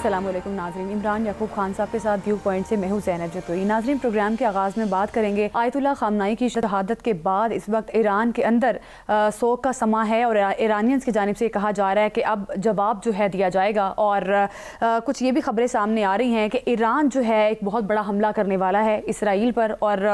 अस्सलाम वालेकुम नाज़रीन, इमरान याकूब खान साहब के साथ व्यू पॉइंट से मैं हूं ज़ैनब जतोई। नाज़रीन, प्रोग्राम के आगाज़ में बात करेंगे आयतुल्लाह ख़ामनाई की शहादत के बाद इस वक्त ईरान के अंदर सोग का समा है और ईरानियंस की जानिब से कहा जा रहा है कि अब जवाब जो है दिया जाएगा। और कुछ ये भी ख़बरें सामने आ रही हैं कि ईरान जो है एक बहुत बड़ा हमला करने वाला है इसराइल पर। और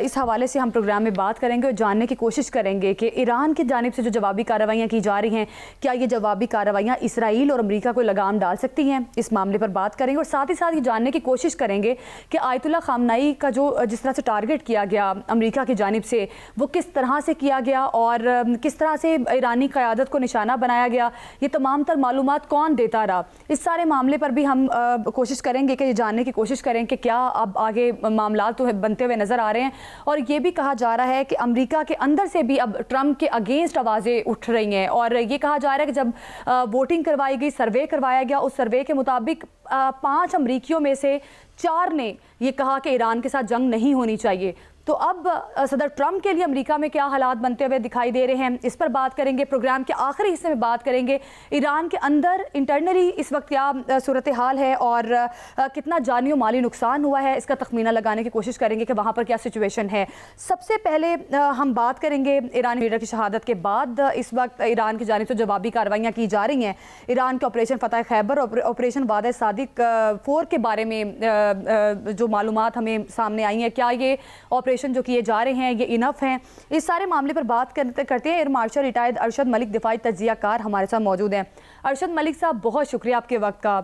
इस हवाले से हम प्रोग्राम में बात करेंगे और जानने की कोशिश करेंगे कि ईरान की जानिब से जो जवाबी कार्रवाइयाँ की जा रही हैं, क्या ये जवाबी कार्रवाइयाँ इसराइल और अमरीका को लगाम डाल सकती हैं। इस मामले पर बात करेंगे और साथ ही साथ ये जानने की कोशिश करेंगे कि आयतुल्लाह ख़ामनाई का जो जिस तरह से टारगेट किया गया अमरीका की जानिब से, वो किस तरह से किया गया और किस तरह से ईरानी क़यादत को निशाना बनाया गया, ये तमाम तर मालूमात कौन देता रहा। इस सारे मामले पर भी हम कोशिश करेंगे कि ये जानने की कोशिश करें कि क्या अब आगे मामला तो बनते हुए नज़र आ रहे हैं। और ये भी कहा जा रहा है कि अमरीका के अंदर से भी अब ट्रंप के अगेंस्ट आवाज़ें उठ रही हैं। और ये कहा जा रहा है कि जब वोटिंग करवाई गई, सर्वे करवाया गया, उस सर्वे के मुताबिक 5 अमरीकियों में से 4 ने ये कहा कि ईरान के साथ जंग नहीं होनी चाहिए। तो अब सदर ट्रंप के लिए अमेरिका में क्या हालात बनते हुए दिखाई दे रहे हैं, इस पर बात करेंगे। प्रोग्राम के आखिरी हिस्से में बात करेंगे ईरान के अंदर इंटरनली इस वक्त क्या सूरत हाल है और कितना जानी और माली नुकसान हुआ है, इसका तखमीना लगाने की कोशिश करेंगे कि वहाँ पर क्या सिचुएशन है। सबसे पहले हम बात करेंगे ईरानी लीडर की शहादत के बाद इस वक्त ईरान की जानिब से जवाबी कार्रवाइयाँ की जा रही हैं। ईरान के ऑपरेशन फतह खैबर और ऑपरेशन वादा सादिक 4 के बारे में जो मालूमात हमें सामने आई हैं, क्या ये ऑपरेशन जो किए जा रहे हैं ये इनफ हैं, इस सारे मामले पर बात करते हैं। Air marshal retired Arshad Malik दिफाई तज्जियाकार हमारे साथ मौजूद हैं। अरशद मलिक साहब, बहुत शुक्रिया आपके वक्त का।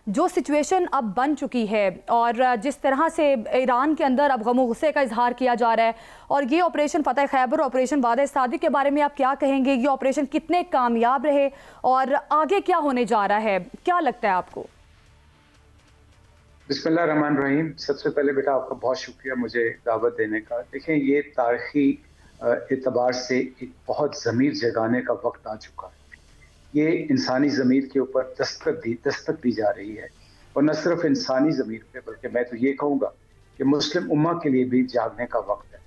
जो सिचुएशन अब बन चुकी है और जिस तरह से ईरान के अंदर अब गम गुस्से का इजहार किया जा रहा है, और ये ऑपरेशन फतह खैबर, ऑपरेशन वादा सादिक के बारे में आप क्या कहेंगे? ये ऑपरेशन कितने कामयाब रहे और आगे क्या होने जा रहा है, क्या लगता है आपको? बिस्मिल्लाहिर्रहमानिर्रहीम। सबसे पहले बेटा आपका बहुत शुक्रिया मुझे दावत देने का। देखें, ये तारीखी एतबार से एक बहुत ज़मीर जगाने का वक्त आ चुका है। ये इंसानी ज़मीर के ऊपर दस्तक दी जा रही है, और न सिर्फ इंसानी ज़मीर पे बल्कि मैं तो ये कहूँगा कि मुस्लिम उम्मा के लिए भी जागने का वक्त है।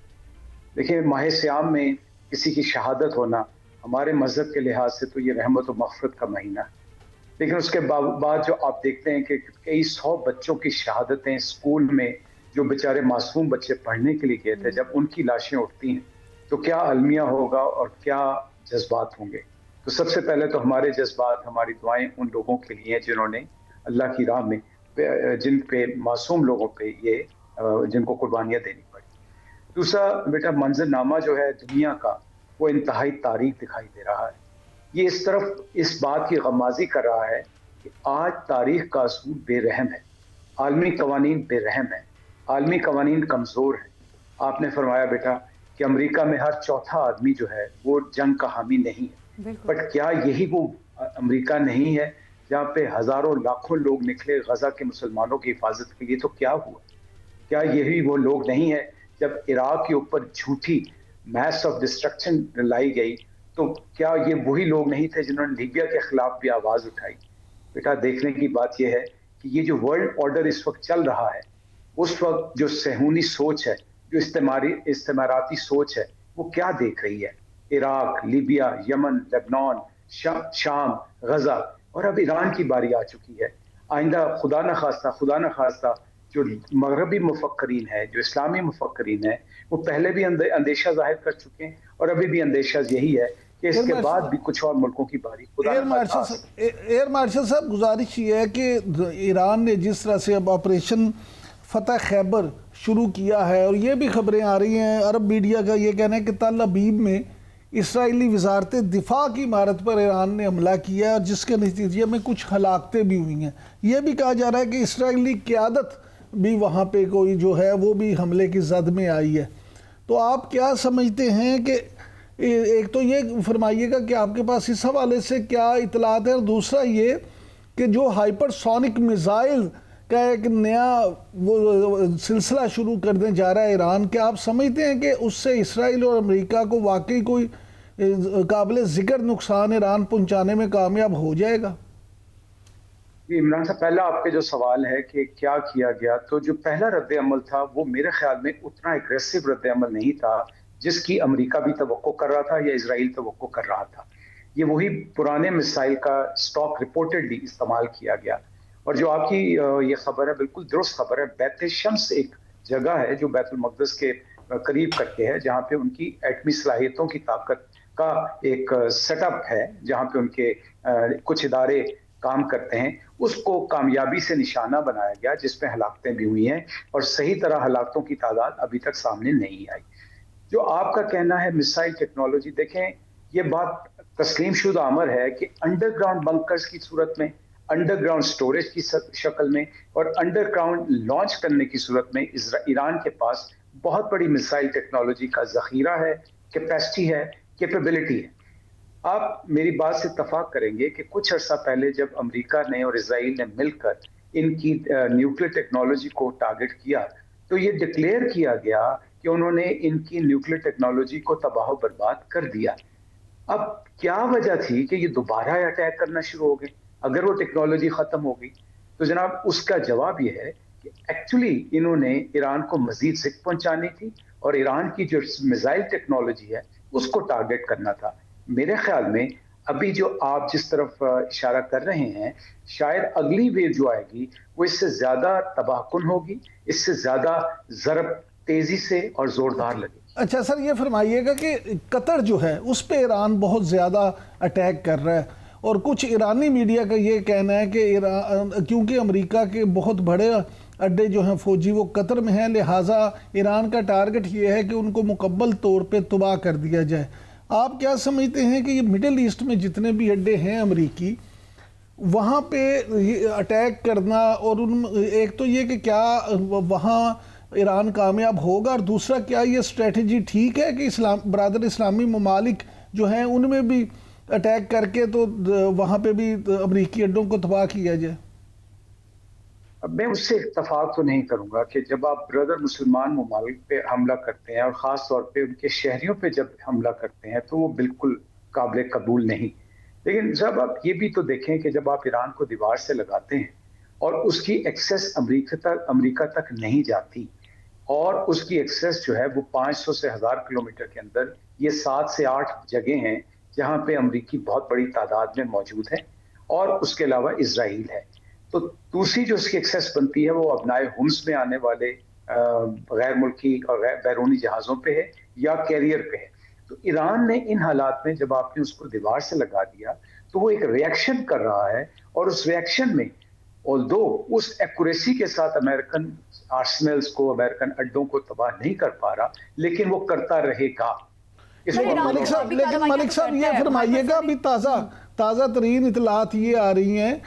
देखिए, माह सियाम में किसी की शहादत होना हमारे मज़हब के लिहाज से तो ये रहमत और मग़फ़िरत का महीना है। लेकिन उसके बाद जो आप देखते हैं कि कई 100 बच्चों की शहादतें स्कूल में, जो बेचारे मासूम बच्चे पढ़ने के लिए गए थे, जब उनकी लाशें उठती हैं तो क्या अलमिया होगा और क्या जज्बात होंगे। तो सबसे पहले तो हमारे जज्बात, हमारी दुआएं उन लोगों के लिए हैं जिन्होंने अल्लाह की राह में, जिन पे मासूम लोगों पे ये जिनको कुर्बानियाँ देनी पड़ी। दूसरा बेटा, मंजरनामा जो है दुनिया का, वो इंतहाई तारीख दिखाई दे रहा है। ये इस तरफ इस बात की गमाजी कर रहा है कि आज तारीख का असूल बेरहम है, आलमी कवानीन बेरहम है, आलमी कवानीन कमज़ोर है। आपने फरमाया बेटा कि अमेरिका में हर चौथा आदमी जो है वो जंग का हामी नहीं है, बट क्या यही वो अमेरिका नहीं है जहाँ पे हज़ारों लाखों लोग निकले गजा के मुसलमानों की हिफाजत के लिए? तो क्या हुआ? क्या यही वो लोग नहीं है जब इराक के ऊपर झूठी मैस ऑफ डिस्ट्रक्शन लाई गई? तो क्या ये वही लोग नहीं थे जिन्होंने लीबिया के खिलाफ भी आवाज उठाई? बेटा, देखने की बात यह है कि ये जो वर्ल्ड ऑर्डर इस वक्त चल रहा है, उस वक्त जो सहूनी सोच है, जो इस्तेमाराती सोच है, वो क्या देख रही है? इराक, लीबिया, यमन, लेबनान, शाम, गजा, और अब ईरान की बारी आ चुकी है। आइंदा खुदा न खास्ता जो मगरबी मुफक्करीन है, जो इस्लामी मुफक्करीन है, वो पहले भी अंदेशा जाहिर कर चुके हैं और अभी भी अंदेशा यही है कि इसके बाद भी कुछ और मुल्कों की बारी। एयर मार्शल साहब, गुजारिश ये है कि ईरान ने जिस तरह से अब ऑपरेशन फतह खैबर शुरू किया है, और ये भी खबरें आ रही हैं, अरब मीडिया का ये कहना है कि तल अबीब में इसराइली वजारत दिफा की इमारत पर ईरान ने हमला किया है और जिसके नतीजे में कुछ हलाकतें भी हुई हैं। यह भी कहा जा रहा है कि इसराइली क़यादत भी वहाँ पे कोई जो है वो भी हमले की जद में आई है। तो आप क्या समझते हैं कि एक तो ये फरमाइएगा कि आपके पास इस हवाले से क्या इतलात है, और दूसरा ये कि जो हाइपरसोनिक मिसाइल का एक नया वो सिलसिला शुरू करने जा रहा है ईरान, क्या आप समझते हैं कि उससे इसराइल और अमेरिका को वाकई कोई काबिल ज़िक्र नुकसान ईरान पहुँचाने में कामयाब हो जाएगा? इमरान साहब, पहला आपके जो सवाल है कि क्या किया गया, तो जो पहला रद्द अमल था वो मेरे ख्याल में उतना एग्रेसिव रद्द अमल नहीं था जिसकी अमेरिका भी तवक्को कर रहा था या इजराइल तवक्को कर रहा था। ये वही पुराने मिसाइल का स्टॉक रिपोर्टेडली इस्तेमाल किया गया, और जो आपकी ये खबर है बिल्कुल दुरुस्त खबर है। बैत शम्स एक जगह है जो बैतुल मक़दस के करीब करके है, जहाँ पे उनकी एटमी सलाहियतों की ताकत का एक सेटअप है, जहाँ पे उनके कुछ इदारे काम करते हैं। उसको कामयाबी से निशाना बनाया गया, जिसमें हलाकतें भी हुई हैं और सही तरह हलाकतों की तादाद अभी तक सामने नहीं आई। जो आपका कहना है मिसाइल टेक्नोलॉजी, देखें ये बात तस्लीम शुदा अमर है कि अंडरग्राउंड बंकर्स की सूरत में, अंडरग्राउंड स्टोरेज की शक्ल में और अंडरग्राउंड लॉन्च करने की सूरत में ईरान के पास बहुत बड़ी मिसाइल टेक्नोलॉजी का जखीरा है, कैपेसिटी है, कैपेबिलिटी है। आप मेरी बात से इत्तफाक करेंगे कि कुछ अर्सा पहले जब अमेरिका ने और इजराइल ने मिलकर इनकी न्यूक्लियर टेक्नोलॉजी को टारगेट किया, तो ये डिक्लेयर किया गया कि उन्होंने इनकी न्यूक्लियर टेक्नोलॉजी को तबाह बर्बाद कर दिया। अब क्या वजह थी कि ये दोबारा अटैक करना शुरू हो गए? अगर वो टेक्नोलॉजी खत्म हो गई तो जनाब उसका जवाब ये है कि एक्चुअली इन्होंने ईरान को मजीद सिक पहुंचानी थी और ईरान की जो मिसाइल टेक्नोलॉजी है उसको टारगेट करना था। मेरे ख्याल में अभी जो आप जिस तरफ इशारा कर रहे हैं, शायद अगली वेव जो आएगी वो इससे ज्यादा तबाहकुन होगी, इससे ज्यादा ज़रब तेजी से और जोरदार लगेगी। अच्छा सर, ये फरमाइएगा कि कतर जो है उस पे ईरान बहुत ज़्यादा अटैक कर रहा है और कुछ ईरानी मीडिया का ये कहना है कि ईरान, क्योंकि अमेरिका के बहुत बड़े अड्डे जो हैं फ़ौजी वो कतर में हैं, लिहाजा ईरान का टारगेट ये है कि उनको मुकम्मल तौर पे तबाह कर दिया जाए। आप क्या समझते हैं कि ये मिडिल ईस्ट में जितने भी अड्डे हैं अमेरिकी, वहाँ पे अटैक करना, और उन एक तो ये कि क्या वहाँ ईरान कामयाब होगा, और दूसरा क्या ये स्ट्रेटजी ठीक है कि बरादर इस्लामी ममालिक जो हैं उनमें भी अटैक करके तो वहाँ पे भी अमरीकी अड्डों को तबाह किया जाए? अब मैं उससे इत्तफाक तो नहीं करूंगा कि जब आप ब्रदर मुसलमान ममालिक पे हमला करते हैं और ख़ास तौर पे उनके शहरियों पे जब हमला करते हैं तो वो बिल्कुल काबिल कबूल नहीं। लेकिन जब आप ये भी तो देखें कि जब आप ईरान को दीवार से लगाते हैं और उसकी एक्सेस अमेरिका तक नहीं जाती, और उसकी एक्सेस जो है वो 500 से 1000 किलोमीटर के अंदर, ये 7 से 8 जगह हैं जहाँ पे अमेरिकी बहुत बड़ी तादाद में मौजूद है, और उसके अलावा इजराइल है। तो दूसरी जो उसकी एक्सेस बनती है वो अपनाए हुम्स में आने वाले गैर मुल्की और बैरूनी जहाज़ों पे है या कैरियर पे है। तो ईरान ने इन हालात में जब आपने उसको दीवार से लगा दिया तो वो एक रिएक्शन कर रहा है, और उस रिएक्शन में ऑल्दो उस एक्यूरेसी के साथ अमेरिकन आर्सेनल्स को, अमेरिकन अड्डों को तबाह नहीं कर पा रहा, लेकिन वो करता रहेगा। लेकिन मलिक साहब ये फरमाइएगा, अभी ताज़ा तरीन इतलात ये आ रही हैं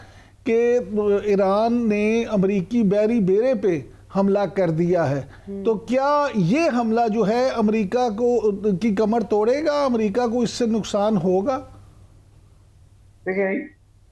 कि ईरान ने अमरीकी बहरी बेड़े पे हमला कर दिया है, तो क्या ये हमला जो है अमेरिका को की कमर तोड़ेगा, अमेरिका को इससे नुकसान होगा? देखिए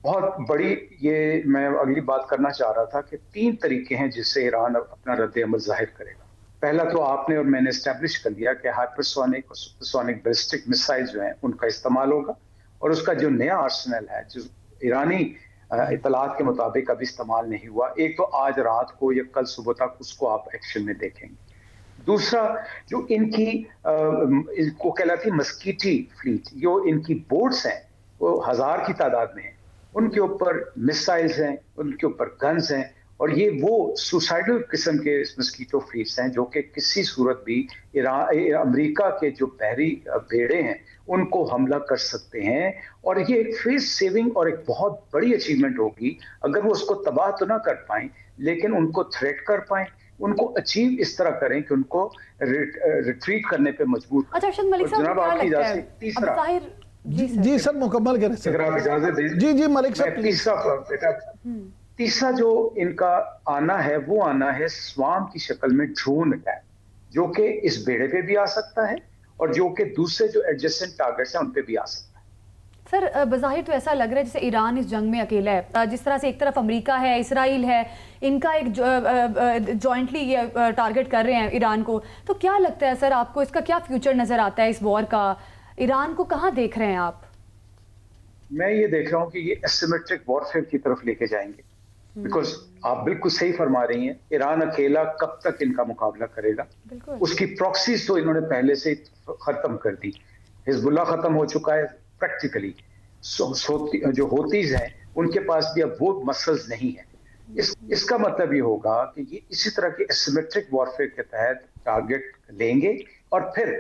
बहुत बड़ी, ये मैं अगली बात करना चाह रहा था कि 3 तरीके हैं जिससे ईरान अपना रद्द अमल जाहिर करेगा। पहला तो आपने और मैंने एस्टेब्लिश कर लिया कि हाइपरसोनिक और सुपरसोनिक बैलिस्टिक मिसाइल जो हैं उनका इस्तेमाल होगा, और उसका जो नया आर्सेनल है जो ईरानी इतलात के मुताबिक अभी इस्तेमाल नहीं हुआ, एक तो आज रात को या कल सुबह तक उसको आप एक्शन में देखेंगे। दूसरा जो इनकी को कहलाती मस्कीटी फ्लीट, जो इनकी बोट्स हैं वो 1000 की तादाद में है, उनके ऊपर मिसाइल्स हैं, उनके ऊपर गन्स हैं, और ये वो सुसाइडल किस्म के मस्कीटो फ्लीट्स हैं जो कि किसी सूरत भी अमेरिका के जो बहरी बेड़े हैं उनको हमला कर सकते हैं। और ये एक फेस सेविंग और एक बहुत बड़ी अचीवमेंट होगी अगर वो उसको तबाह तो ना कर पाएं, लेकिन उनको थ्रेट कर पाएं, उनको अचीव इस तरह करें कि उनको रिट्रीट करने पे मजबूर। अच्छा अरशद मलिक साहब, जनाब आपकी इजाजत, तीसरा जी सर मुकम्मल करें सर, अगर आप इजाजत दें। जी मलिक साहब, तीसरा जो इनका आना है वो आना है स्वाम की शक्ल में ड्रोन अटैक, जो कि इस बेड़े पे भी आ सकता है और जो कि दूसरे जो एडजेसेंट टारगेट्स हैं उन पे भी आ सकता है। सर बज़ाहिर तो ऐसा लग रहा है जैसे ईरान इस जंग में अकेला है, जिस तरह से एक तरफ अमेरिका है, इसराइल है, इनका एक जॉइंटली ये टारगेट कर रहे हैं ईरान को। तो क्या लगता है सर आपको, इसका क्या फ्यूचर नजर आता है इस वॉर का? ईरान को कहाँ देख रहे हैं आप? मैं ये देख रहा हूँ कि ये एसिमेट्रिक वॉरफेयर की तरफ लेके जाएंगे, बिकॉज आप बिल्कुल सही फरमा रही हैं, ईरान अकेला कब तक इनका मुकाबला करेगा? उसकी प्रॉक्सीज तो इन्होंने पहले से खत्म कर दी, हिजबुल्लाह खत्म हो चुका है प्रैक्टिकली, जो होतीज हैं उनके पास भी अब वो मसल्स नहीं है। इसका मतलब ये होगा कि ये इसी तरह की एसिमेट्रिक वॉरफेयर के तहत टारगेट लेंगे और फिर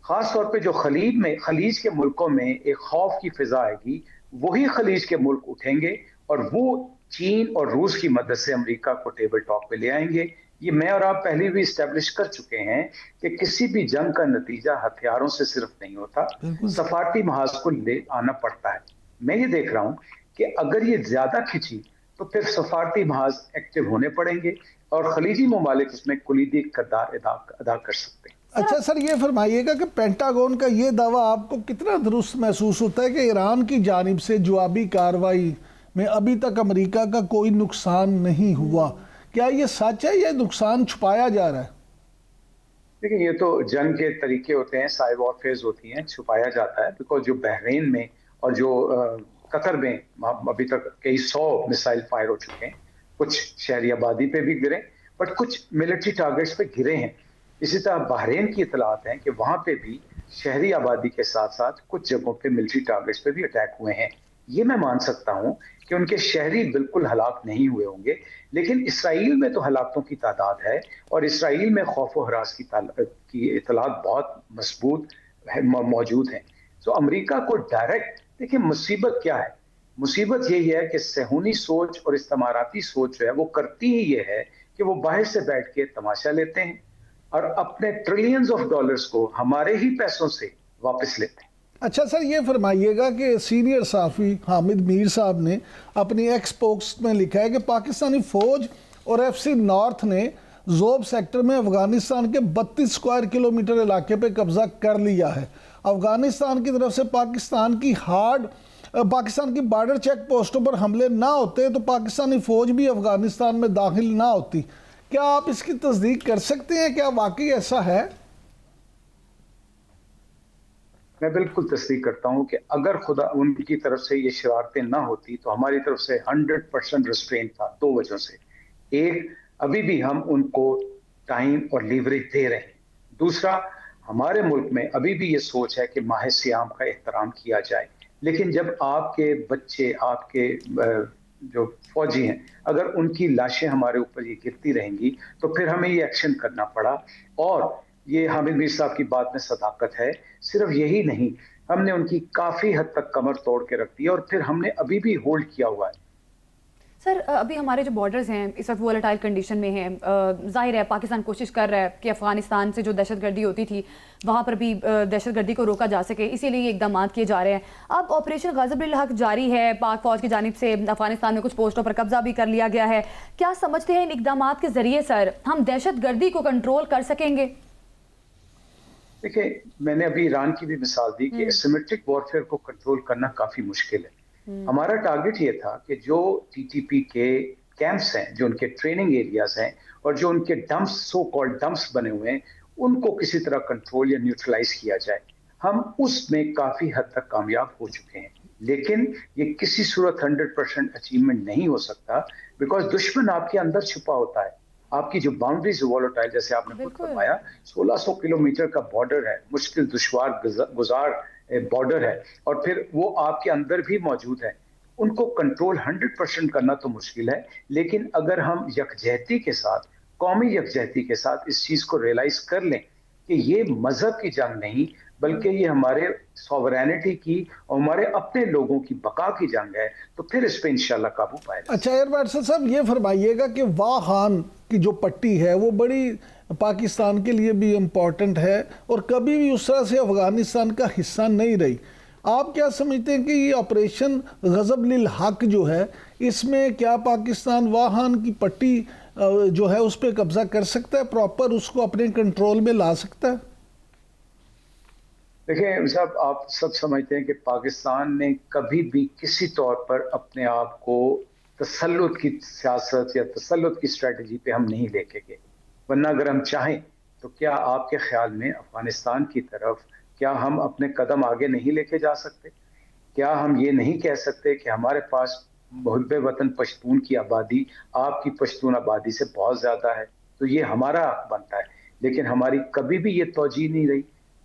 खास तौर पे जो खलीज के मुल्कों में एक खौफ की फिजा आएगी, वही खलीज के मुल्क उठेंगे और वो चीन और रूस की मदद से अमेरिका को टेबल टॉक पे ले आएंगे। ये मैं और आप पहले भी इस्टेब्लिश कर चुके हैं कि किसी भी जंग का नतीजा हथियारों से सिर्फ नहीं होता, सफारती महाज को ले आना पड़ता है। मैं ये देख रहा हूं कि अगर ये ज्यादा खिंची तो फिर सफारती महाज एक्टिव होने पड़ेंगे और खलीजी ममालिक उसमें कुलीदी किरदार अदा कर सकते हैं। अच्छा सर, ये फरमाइएगा कि पेंटागन का ये दावा आपको कितना दुरुस्त महसूस होता है कि ईरान की जानिब से जवाबी कार्रवाई में अभी तक अमेरिका का कोई नुकसान नहीं हुआ? क्या ये सच है या नुकसान छुपाया जा रहा है? देखिए, ये तो जंग के तरीके होते हैं, साइबर वॉरफेयर होती हैं, छुपाया जाता है। बिकॉज जो बहरीन में और जो कतर में अभी तक कई 100 मिसाइल फायर हो चुके हैं, कुछ शहरी आबादी पे भी गिरे बट कुछ मिलिट्री टारगेट्स पे गिरे हैं। इसी तरह बहरीन की इतलात हैं कि वहां पे भी शहरी आबादी के साथ साथ कुछ जगहों पे मिलिट्री टारगेट्स पे भी अटैक हुए हैं। ये मैं मान सकता हूं कि उनके शहरी बिल्कुल हलाक नहीं हुए होंगे, लेकिन इसराइल में तो हलाकतों की तादाद है और इसराइल में खौफ व हरास की इतलात बहुत मजबूत मौजूद हैं। तो अमेरिका को डायरेक्ट, देखिए मुसीबत क्या है, मुसीबत यही है कि सेहूनी सोच और इस्तेमाराती सोच जो है वो करती ही ये है कि वो बाहर से बैठ के तमाशा लेते हैं और अपने ट्रिलियंस ऑफ डॉलर्स को हमारे ही पैसों से वापस लेते हैं। अच्छा सर, ये फरमाइएगा कि सीनियर साफ़ी हामिद मीर साहब ने अपनी एक्स पोस्ट में लिखा है कि पाकिस्तानी फ़ौज और एफसी नॉर्थ ने ज़ोब सेक्टर में अफ़गानिस्तान के 32 स्क्वायर किलोमीटर इलाके पे कब्ज़ा कर लिया है। अफ़गानिस्तान की तरफ से पाकिस्तान की बॉर्डर चेक पोस्टों पर हमले ना होते तो पाकिस्तानी फ़ौज भी अफ़गानिस्तान में दाखिल ना होती। क्या आप इसकी तस्दीक कर सकते हैं? क्या वाकई ऐसा है? मैं बिल्कुल तस्दीक करता हूं कि अगर खुदा उनकी तरफ से ये शरारतें ना होती तो हमारी तरफ से 100% रिस्ट्रेंट था, 2 वजहों से। एक, अभी भी हम उनको टाइम और लीवरेज दे रहे हैं। दूसरा, हमारे मुल्क में अभी भी ये सोच है कि माह सियाम का एहतराम किया जाए, लेकिन जब आपके बच्चे, आपके जो फौजी हैं, अगर उनकी लाशें हमारे ऊपर ये गिरती रहेंगी तो फिर हमें ये एक्शन करना पड़ा। और ये हामिद मीर साहब की बात में सदाकत है। सिर्फ यही नहीं, हमने उनकी काफी हद तक कमर तोड़ के रख दी और फिर हमने अभी भी होल्ड किया हुआ है। सर, अभी हमारे जो बॉर्डर्स हैं इस वक्त वोलेटाइल कंडीशन में हैं। जाहिर है पाकिस्तान कोशिश कर रहा है कि अफगानिस्तान से जो दहशतगर्दी होती थी वहाँ पर भी दहशतगर्दी को रोका जा सके, इसीलिए ये इकदाम किए जा रहे हैं। अब ऑपरेशन ग़ज़ब-उल हक़ जारी है, पाक फौज की जानिब से अफगानिस्तान में कुछ पोस्टों पर कब्जा भी कर लिया गया है। क्या समझते हैं इन इकदाम के ज़रिए सर हम दहशतगर्दी को कंट्रोल कर सकेंगे? देखिए, मैंने अभी ईरान की भी मिसाल दी कि एसिमेट्रिक वॉरफेयर को कंट्रोल करना काफी मुश्किल है। हमारा टारगेट ये था कि जो टीटीपी के कैंप्स हैं, जो उनके ट्रेनिंग एरियाज हैं और जो उनके डंप्स, सो कॉल्ड डंप्स बने हुए हैं, उनको किसी तरह कंट्रोल या न्यूट्रलाइज किया जाए। हम उसमें काफी हद तक कामयाब हो चुके हैं, लेकिन ये किसी सूरत 100% अचीवमेंट नहीं हो सकता, बिकॉज दुश्मन आपके अंदर छुपा होता है। आपकी जो बाउंड्रीज वॉलेटाइल, जैसे आपने खुद फरमाया, 1600 किलोमीटर का बॉर्डर है, मुश्किल दुश्वार गुजार बॉर्डर है और फिर वो आपके अंदर भी मौजूद है। उनको कंट्रोल 100% करना तो मुश्किल है, लेकिन अगर हम यकजहती के साथ, कौमी यकजहती के साथ इस चीज को रियलाइज कर लें कि ये मजहब की जंग नहीं बल्कि ये हमारे सॉवरेनिटी की और हमारे अपने लोगों की बका की जंग है, तो फिर इस पे इंशाल्लाह काबू पाएगा। अच्छा एयर मार्शल साहब, ये फरमाइएगा कि वाहान की जो पट्टी है वो बड़ी पाकिस्तान के लिए भी इम्पोर्टेंट है और कभी भी उस तरह से अफगानिस्तान का हिस्सा नहीं रही। आप क्या समझते हैं कि ये ऑपरेशन ग़ज़ब-उल हक़ जो है, इसमें क्या पाकिस्तान वाहान की पट्टी जो है उस पर कब्जा कर सकता है, प्रॉपर उसको अपने कंट्रोल में ला सकता है? देखिए साहब, आप सब समझते हैं कि पाकिस्तान ने कभी भी किसी तौर पर अपने आप को तसल्लुत की सियासत या तसल्लुत की स्ट्रेटजी पे हम नहीं लेके गए। वरना अगर हम चाहें तो क्या आपके ख्याल में अफगानिस्तान की तरफ क्या हम अपने कदम आगे नहीं लेके जा सकते? क्या हम ये नहीं कह सकते कि हमारे पास मुहब्बे वतन पश्तून की आबादी आपकी पश्तून आबादी से बहुत ज्यादा है, तो ये हमारा हक बनता है। लेकिन हमारी कभी भी ये तौजीह नहीं रही।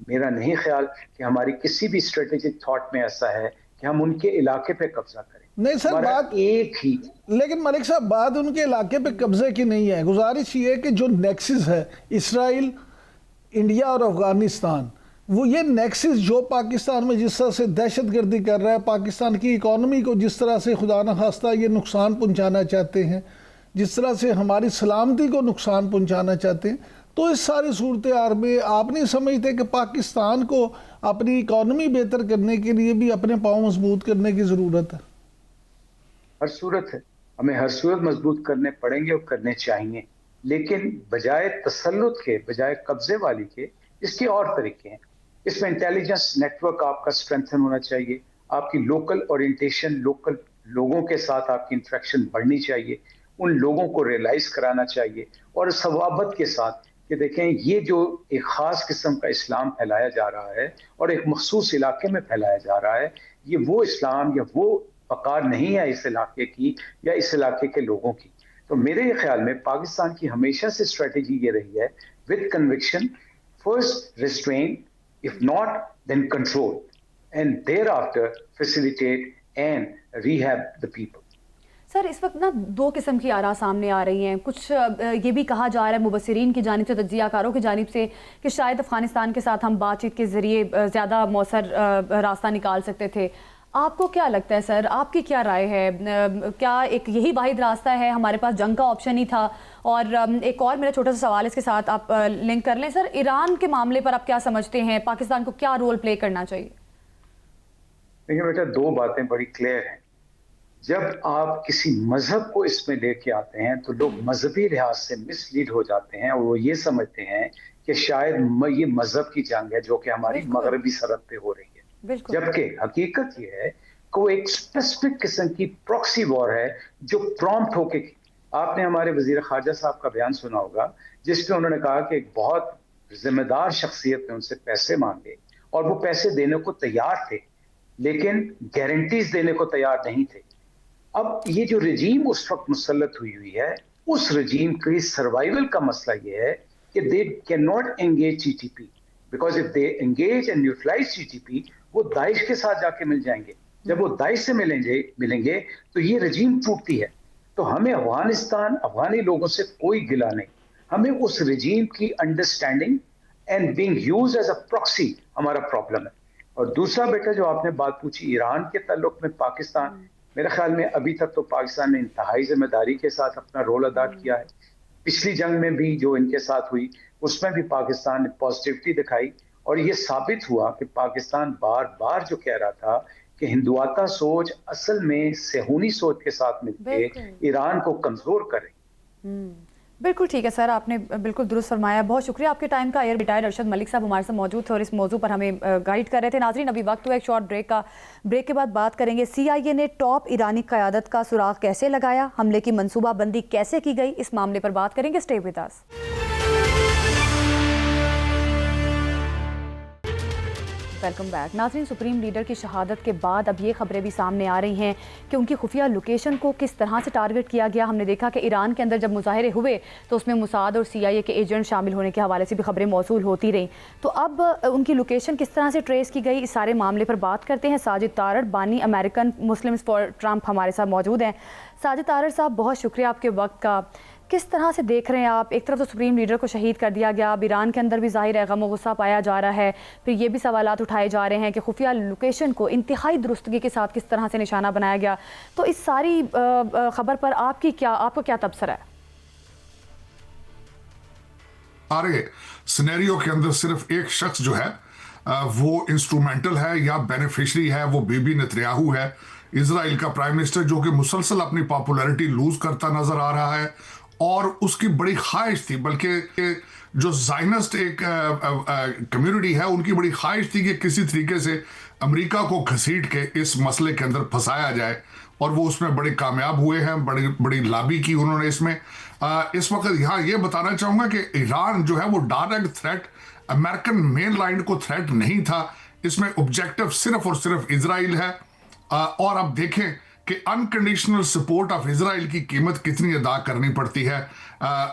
मेरा नहीं ख्याल कि हमारी किसी भी स्ट्रेटेजिक थॉट में ऐसा है कि हम उनके इलाके पे कब्जा करें। नहीं सर, हमारा बात एक ही। लेकिन मलिक साहब, बात उनके इलाके पे कब्जे की नहीं है। गुजारिश ये है कि जो नेक्सिस है इसराइल, इंडिया और अफगानिस्तान, वो ये नेक्सिस जो पाकिस्तान में जिस तरह से दहशतगर्दी कर रहा है, पाकिस्तान की इकॉनमी को जिस तरह से खुदा न खास्ता ये नुकसान पहुंचाना चाहते हैं, जिस तरह से हमारी सलामती को नुकसान पहुंचाना चाहते हैं, तो इस सारी सूरत हाल में आप नहीं समझते कि पाकिस्तान को अपनी इकॉनमी बेहतर करने के लिए भी अपने पाँव मजबूत करने की ज़रूरत है? हर सूरत है, हमें हर सूरत मजबूत करने पड़ेंगे और करने चाहिए, लेकिन बजाय तसल्लुत के, बजाय कब्जे वाली के, इसके और तरीके हैं। इसमें इंटेलिजेंस नेटवर्क आपका स्ट्रेंथन होना चाहिए, आपकी लोकल ओरिएंटेशन, लोकल लोगों के साथ आपकी इंटरेक्शन बढ़नी चाहिए, उन लोगों को रियलाइज कराना चाहिए, और सवाबत के साथ कि देखें ये जो एक ख़ास किस्म का इस्लाम फैलाया जा रहा है और एक मखसूस इलाके में फैलाया जा रहा है, ये वो इस्लाम या वो पकार नहीं है इस इलाके की या इस इलाके के लोगों की। तो मेरे ख्याल में पाकिस्तान की हमेशा से स्ट्रेटेजी ये रही है, with conviction, first restrain, if not then control, and thereafter facilitate and rehab the people. Sir, इस वक्त ना दो किस्म की आरा सामने आ रही हैं। कुछ ये भी कहा जा रहा है मुबसरीन की जानिब से, तज्जियाकारों की जानिब से, कि शायद अफगानिस्तान के साथ हम बातचीत के ज़रिए ज़्यादा मौसर रास्ता निकाल सकते थे। आपको क्या लगता है सर, आपकी क्या राय है? क्या एक यही वाहिद रास्ता है? हमारे पास जंग का ऑप्शन ही था। और एक और मेरा छोटा सा सवाल इसके साथ आप लिंक कर लें सर, ईरान के मामले पर आप क्या समझते हैं, पाकिस्तान को क्या रोल प्ले करना चाहिए? देखिए बेटा, दो बातें बड़ी क्लियर हैं। जब आप किसी मजहब को इसमें लेके आते हैं तो लोग मजहबी लिहाज से मिसलीड हो जाते हैं और वो ये समझते हैं कि शायद ये मजहब की जंग है जो कि हमारी मगरबी सरहद पे हो रही है, जबकि हकीकत ये है कि वो एक स्पेसिफिक किस्म की प्रॉक्सी वॉर है जो प्रॉम्प्ट होके की। आपने हमारे वजीर खारजा साहब का बयान सुना होगा जिसमें उन्होंने कहा कि एक बहुत जिम्मेदार शख्सियत ने उनसे पैसे मांगे और वो पैसे देने को तैयार थे, लेकिन गारंटीज देने को तैयार नहीं थे। अब ये जो रजीम उस वक्त मुसल्लत हुई है, उस रजीम की सर्वाइवल का मसला ये है कि they can not engage GTP, because if they engage and utilize GTP, वो दाइश के साथ जाके मिल जाएंगे। जब वो दाइश से मिलेंगे तो ये रजीम टूटती है। तो हमें अफगानिस्तान, अफगानी लोगों से कोई गिला नहीं, हमें उस रजीम की understanding and being used as a proxy हमारा प्रॉब्लम है। और दूसरा बेटा जो आपने बात पूछी ईरान के ताल्लुक में पाकिस्तान, मेरे ख्याल में अभी तक तो पाकिस्तान ने इंतहाई जिम्मेदारी के साथ अपना रोल अदा किया है। पिछली जंग में भी जो इनके साथ हुई उसमें भी पाकिस्तान ने पॉजिटिविटी दिखाई और ये साबित हुआ कि पाकिस्तान बार बार जो कह रहा था कि हिंदुआता सोच असल में सेहूनी सोच के साथ मिलकर ईरान को कमजोर करे। बिल्कुल ठीक है सर, आपने बिल्कुल दुरुस्त फरमाया। बहुत शुक्रिया आपके टाइम का। एयर रिटायर्ड अरशद मलिक साहब हमारे साथ मौजूद थे और इस मौजू पर हमें गाइड कर रहे थे। नाजरीन, अभी वक्त हुआ एक शॉर्ट ब्रेक का। ब्रेक के बाद बात करेंगे CIA ने टॉप ईरानी क़यादत का सुराग कैसे लगाया, हमले की मनसूबाबंदी कैसे की गई, इस मामले पर बात करेंगे। Stay with us. Welcome back. नाज़रीन, सुप्रीम लीडर की शहादत के बाद अब ये खबरें भी सामने आ रही हैं कि उनकी खुफिया लोकेशन को किस तरह से टारगेट किया गया। हमने देखा कि ईरान के अंदर जब मुजाहरे हुए तो उसमें मुसाद और CIA के एजेंट शामिल होने के हवाले से भी खबरें मौसूल होती रहीं। तो अब उनकी लोकेशन किस तरह से ट्रेस की गई, इस सारे मामले पर बात करते हैं। साजिद तारड़, बानी अमेरिकन मुस्लिम्स फॉर ट्रंप, हमारे साथ मौजूद हैं। साजिद तारड़ साहब, बहुत शुक्रिया आपके वक्त का। किस तरह से देख रहे हैं आप? एक तरफ तो सुप्रीम लीडर को शहीद कर दिया गया, अब ईरान के अंदर भी जाहिर है गम गुस्सा पाया जा रहा है, फिर ये भी सवालात उठाए जा रहे हैं कि खुफिया लोकेशन को इंतहाई दुरुस्तगी के साथ किस तरह से निशाना बनाया गया। तो इस सारी खबर पर आपको क्या तबसरा है? सारे सिनेरियो के अंदर सिर्फ एक शख्स जो है वो इंस्ट्रूमेंटल है या बेनिफिशरी है, वो बीबी नेतन्याहू है, इजराइल का प्राइम मिनिस्टर, जो कि मुसलसल अपनी पॉपुलैरिटी लूज करता नजर आ रहा है। और उसकी बड़ी ख्वाहिश थी, बल्कि जो ज़ायनिस्ट एक कम्युनिटी है उनकी बड़ी ख्वाहिश थी कि किसी तरीके से अमेरिका को घसीट के इस मसले के अंदर फंसाया जाए, और वो उसमें बड़े कामयाब हुए हैं। बड़ी बड़ी लॉबी की उन्होंने इसमें। इस वक्त यहाँ ये बताना चाहूँगा कि ईरान जो है वो direct threat American main line को थ्रेट नहीं था, इसमें ऑब्जेक्टिव सिर्फ और सिर्फ इजराइल है। और अब देखें कि अनकंडीशनल सपोर्ट ऑफ इजराइल की कीमत कितनी अदा करनी पड़ती है।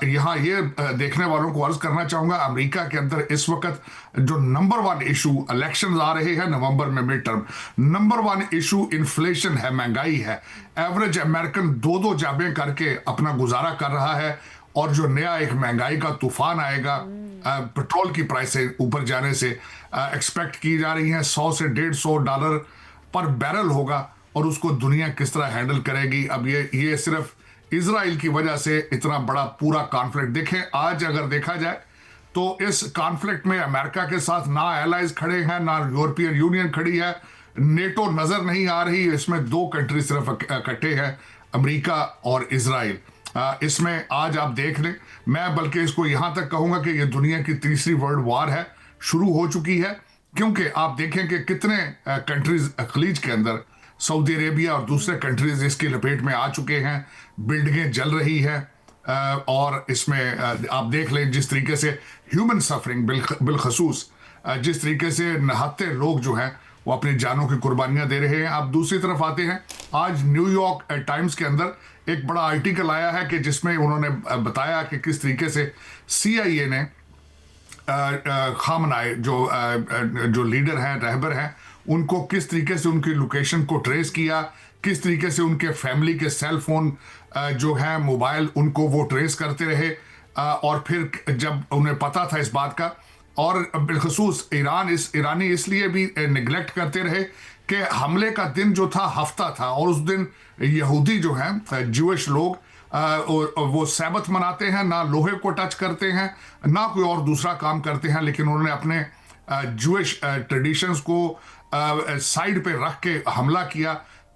यहां ये देखने वालों को अर्ज करना चाहूंगा, अमेरिका के अंदर इस वक्त जो नंबर 1 इशू, इलेक्शंस आ रहे हैं नवंबर में, mid term, number 1 issue inflation है, महंगाई है। एवरेज अमेरिकन 2-2 जॉबें करके अपना गुजारा कर रहा है, और जो नया एक महंगाई का तूफान आएगा पेट्रोल की प्राइसें ऊपर जाने से एक्सपेक्ट की जा रही हैं, $100 से $150 पर बैरल होगा, और उसको दुनिया किस तरह हैंडल करेगी। अब ये सिर्फ इजराइल की वजह से इतना बड़ा पूरा कॉन्फ्लिक्ट। देखें, आज अगर देखा जाए तो इस कॉन्फ्लिक्ट में अमेरिका के साथ ना एलाइज खड़े हैं, ना यूरोपियन यूनियन खड़ी है, नेटो नजर नहीं आ रही, इसमें 2 कंट्री सिर्फ इकट्ठे हैं, अमेरिका और इजराइल। इसमें आज आप देख लें, मैं बल्कि इसको यहां तक कहूंगा कि ये दुनिया की तीसरी वर्ल्ड वॉर है, शुरू हो चुकी है, क्योंकि आप देखें कि कितने कंट्रीज खलीज के अंदर, सऊदी अरेबिया और दूसरे कंट्रीज इसकी लपेट में आ चुके हैं, बिल्डिंगें जल रही हैं, और इसमें आप देख लें जिस तरीके से ह्यूमन सफरिंग बिलखसूस, जिस तरीके से नहाते लोग जो हैं वो अपनी जानों की कुर्बानियां दे रहे हैं। आप दूसरी तरफ आते हैं, आज न्यूयॉर्क टाइम्स के अंदर एक बड़ा आर्टिकल आया है कि जिसमें उन्होंने बताया कि किस तरीके से CIA ने खामनाई जो लीडर हैं, रहबर हैं, उनको किस तरीके से उनकी लोकेशन को ट्रेस किया, किस तरीके से उनके फैमिली के सेल फोन जो है, मोबाइल, उनको वो ट्रेस करते रहे, और फिर जब उन्हें पता था इस बात का, और बिलखसूस ईरानी इसलिए भी निगलेक्ट करते रहे कि हमले का दिन जो था हफ्ता था, और उस दिन यहूदी जो हैं, ज्यूइश लोग, वो सैबत मनाते हैं, ना लोहे को टच करते हैं, ना कोई और दूसरा काम करते हैं, लेकिन उन्होंने अपने ज्यूइश ट्रेडिशंस को साइड पे रख के हमला किया।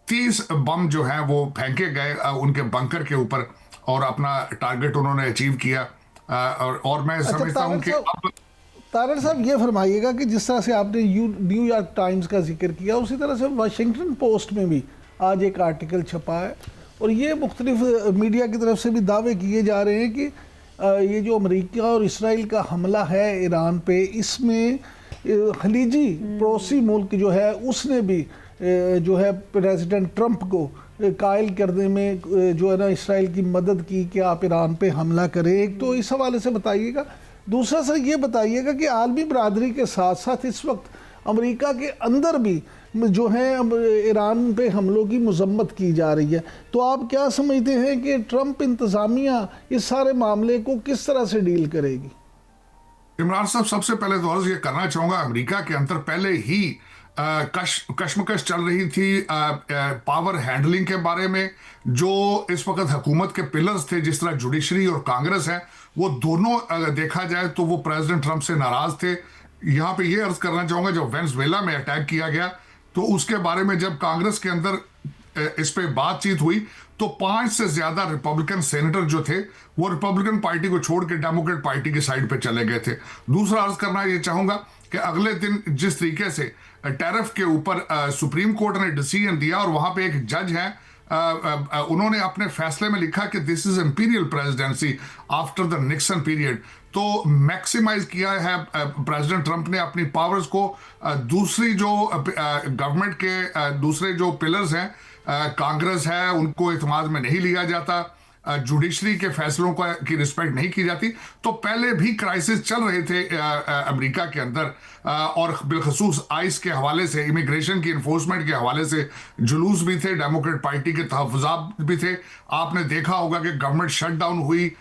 30 बम जो हैं वो फेंके गए उनके बंकर के ऊपर, और अपना टारगेट उन्होंने अचीव किया। और मैं समझता हूं कि अब तारड़ साहब ये फरमाइएगा कि जिस तरह से आपने न्यूयॉर्क टाइम्स का जिक्र किया, उसी तरह से वाशिंगटन पोस्ट में भी आज एक आर्टिकल छपा है, और ये मुख्तलिफ मीडिया की तरफ से भी दावे किए जा रहे हैं कि ये जो अमेरिका और इसराइल का हमला है ईरान पे, इसमें खलीजी पड़ोसी मुल्क जो है उसने भी जो है प्रेसिडेंट ट्रंप को कायल करने में जो है ना इसराइल की मदद की कि आप ईरान पे हमला करें। एक तो इस हवाले से बताइएगा, दूसरा सर ये बताइएगा कि आलमी बरादरी के साथ साथ इस वक्त अमेरिका के अंदर भी जो है ईरान पे हमलों की मजम्मत की जा रही है, तो आप क्या समझते हैं कि ट्रंप इंतज़ामिया इस सारे मामले को किस तरह से डील करेगी? इमरान साहब, सबसे पहले तो अर्ज ये करना चाहूंगा, अमेरिका के अंदर पहले ही कश्मकश चल रही थी पावर हैंडलिंग के बारे में। जो इस वक्त हुकूमत के पिलर्स थे, जिस तरह जुडिशरी और कांग्रेस है, वो दोनों अगर देखा जाए तो वो प्रेसिडेंट ट्रंप से नाराज थे। यहां पे ये अर्ज करना चाहूंगा, जब वेनेजुएला में अटैक किया गया तो उसके बारे में जब कांग्रेस के अंदर इस पे बातचीत हुई तो 5 से ज्यादा रिपब्लिकन सेनेटर जो थे वो रिपब्लिकन पार्टी को छोड़ के डेमोक्रेट पार्टी की साइड पे चले गए थे। दूसरा अर्ज करना ये चाहूंगा कि अगले दिन जिस तरीके से टैरिफ के ऊपर सुप्रीम कोर्ट ने डिसीजन दिया, और वहां पे एक जज है, उन्होंने अपने फैसले में लिखा कि this is imperial presidency after the Nixon period, तो मैक्सिमाइज किया है प्रेसिडेंट ट्रंप ने अपनी पावर्स को। दूसरी जो गवर्नमेंट के दूसरे जो पिलर्स हैं, कांग्रेस है, उनको इत्मीनान में नहीं लिया जाता, जुडिशरी के फैसलों की रिस्पेक्ट नहीं की जाती। तो पहले भी क्राइसिस चल रहे थे अमेरिका के अंदर, और बिलखसूस आइस के हवाले से, इमिग्रेशन की इन्फोर्समेंट के हवाले से जुलूस भी थे, डेमोक्रेट पार्टी के तहफ़्फ़ुज़ात भी थे। आपने देखा होगा कि गवर्नमेंट शटडाउन हुई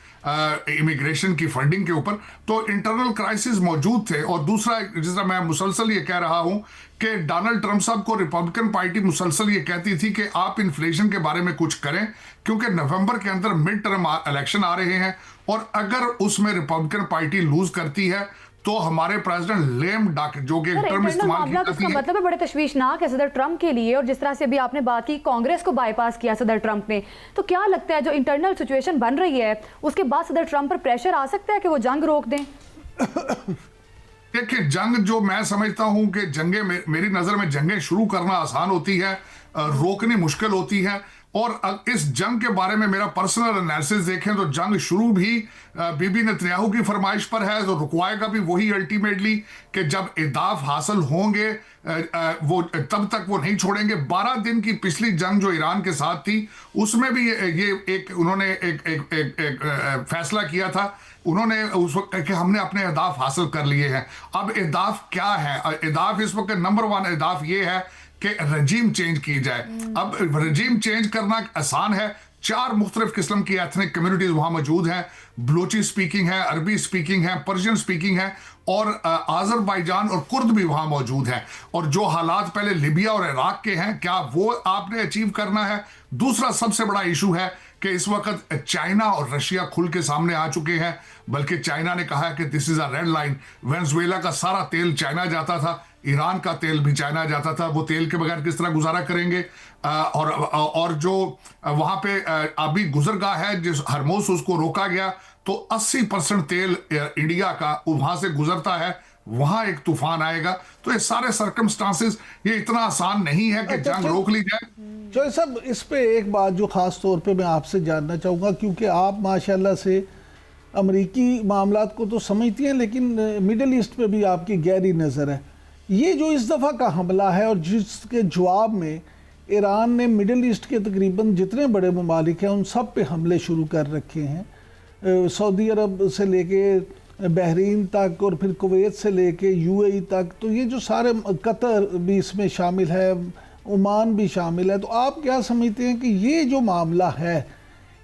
इमिग्रेशन की फंडिंग के ऊपर, तो इंटरनल क्राइसिस मौजूद थे। और दूसरा, जिस तरह मैं मुसलसल ये कह रहा हूं कि डोनाल्ड ट्रंप साहब को रिपब्लिकन पार्टी मुसलसल ये कहती थी कि आप इन्फ्लेशन के बारे में कुछ करें, क्योंकि नवंबर के अंदर मिड टर्म इलेक्शन आ रहे हैं, और अगर उसमें रिपब्लिकन पार्टी लूज करती है तो हमारे प्रेसिडेंट लेम डक, जो कि टर्म इस्तेमाल की जाती है, मतलब है बड़े तशवीशनाक है सदर ट्रंप के लिए। और जिस तरह से अभी आपने बात की कांग्रेस को बाईपास किया सदर ट्रंप ने, तो क्या लगता है जो इंटरनल सिचुएशन बन रही है उसके बाद सदर ट्रंप पर प्रेशर आ सकता है कि वो जंग रोक दें? देखिए, जंग जो मैं समझता हूं कि जंगें, मेरी नजर में जंगें शुरू करना आसान होती है, रोकनी मुश्किल होती है। और इस जंग के बारे में मेरा पर्सनल एनालिसिस देखें तो जंग शुरू भी बीबी नेतन्याहू की फरमाइश पर है, तो रुकवाएगा भी वही अल्टीमेटली कि जब इदाफ हासिल होंगे वो तब तक वो नहीं छोड़ेंगे। 12 दिन की पिछली जंग जो ईरान के साथ थी उसमें भी ये एक उन्होंने एक फैसला किया था, उन्होंने उस वक्त कि हमने अपने अहदाफ हासिल कर लिए हैं। अब अहदाफ क्या है? अहदाफ इस वक्त नंबर 1 अहदाफ ये है कि रजीम चेंज की जाए। अब रजीम चेंज करना आसान है, 4 मुख्तलिफ किस्म की एथनिक कम्युनिटीज वहां मौजूद हैं, बलोची स्पीकिंग है, अरबी स्पीकिंग है, पर्शियन स्पीकिंग है, और आज़रबाईजान और कुर्द भी वहां मौजूद हैं। और जो हालात पहले लिबिया और इराक के हैं, क्या वो आपने अचीव करना है? दूसरा सबसे बड़ा इशू है कि इस वक्त चाइना और रशिया खुल के सामने आ चुके हैं, बल्कि चाइना ने कहा है कि this is a red line. Venezuela का सारा तेल चाइना जाता था, ईरान का तेल भी चाइना जाता था, वो तेल के बगैर किस तरह गुजारा करेंगे? और जो वहां पे अभी गुजरगाह है जिस हरमोस उसको रोका गया, तो 80% तेल इंडिया का वहां से गुजरता है, वहां एक तूफान आएगा। तो ये सारे सर्कमस्टांसेस, ये इतना आसान नहीं है कि जंग रोक ली जाए। जो सब इस पे एक बात जो खास तौर पे मैं आपसे जानना चाहूँगा, क्योंकि आप माशाल्लाह से अमरीकी मामलात को तो समझती हैं, लेकिन मिडल ईस्ट पे भी आपकी गहरी नज़र है। ये जो इस दफ़ा का हमला है और जिसके जवाब में ईरान ने मिडल ईस्ट के तकरीबन जितने बड़े ममालिक हैं उन सब पे हमले शुरू कर रखे हैं, सऊदी अरब से लेके बहरीन तक और फिर कुवैत से लेके यूएई तक, तो ये जो सारे, कतर भी इसमें शामिल है, ओमान भी शामिल है। तो आप क्या समझते हैं कि ये जो मामला है,